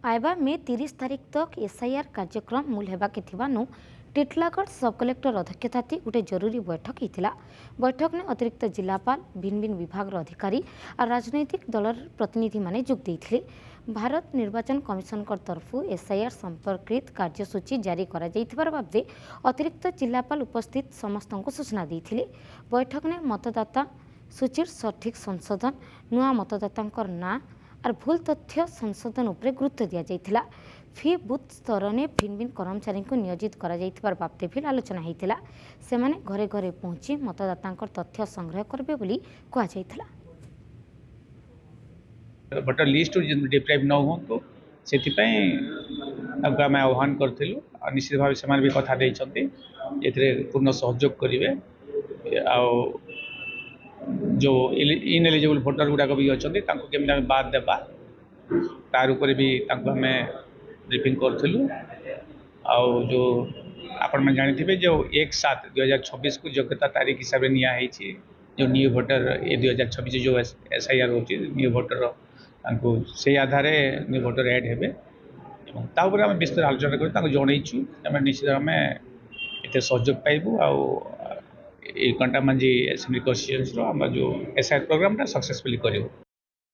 आयबा मे 30 तारीख तक एसआईआर कार्यक्रम मूल हेबाके थिबानु टिटलागढ़ सब कलेक्टर अध्यक्षता गोटे जरूरी बैठक होता। बैठक में अतिरिक्त जिलापाल भिन्न भिन्न विभाग अधिकारी और राजनैतिक दल प्रतिनिधि माने जोग देइथिले। भारत निर्वाचन कमिशन तरफ एसआईआर संपर्कित कार्यसूची जारी करा जाइथिबार बाबदे अतिरिक्त जिलापाल उपस्थित समस्त को सूचना देइथिले। बैठक में मतदाता सूची सठिक संशोधन, नुआ मतदाता ना और भूल तथ्य संशोधन उपरे गुरुत्व दिया जाइथिला। फी बुथ स्तर में भिन्न भिन्न कर्मचारी को नियोजित करा जाइथिबार बाबदे भी आलोचना होइतिला। सेमाने घरे घरे पहुंची मतदाता तथ्य संग्रह करबे बोली कहा जाइथिला। भोटर लिस्ट डिप्राइव न हो तो से आम आह्वान करूँ। निश्चित भाव से भी कथा पूर्ण सहयोग करेंगे। जो इनएलिजिबल भोटर गुड़ाक भी अच्छा केमी बाद देवा तार उपर भी आम ब्रीफिंग करूँ। जो आपण जानी जो 1/7/2026 को योग्यता तारीख हिसाब से नियाई जो न्यू भोटर ए 2026 जो एसआईआर होची न्यू भोटर से आधार न्यू भोटर एड हेबे तापर आम विस्तार आलोचना कर जनईचु। निश्चित आम ये सहयोग पाइबू। कंटामांजी एसेंबली कन्स्टिट्यूएंसी जो एसआईआर प्रोग्राम सक्सेसफुली करूँ।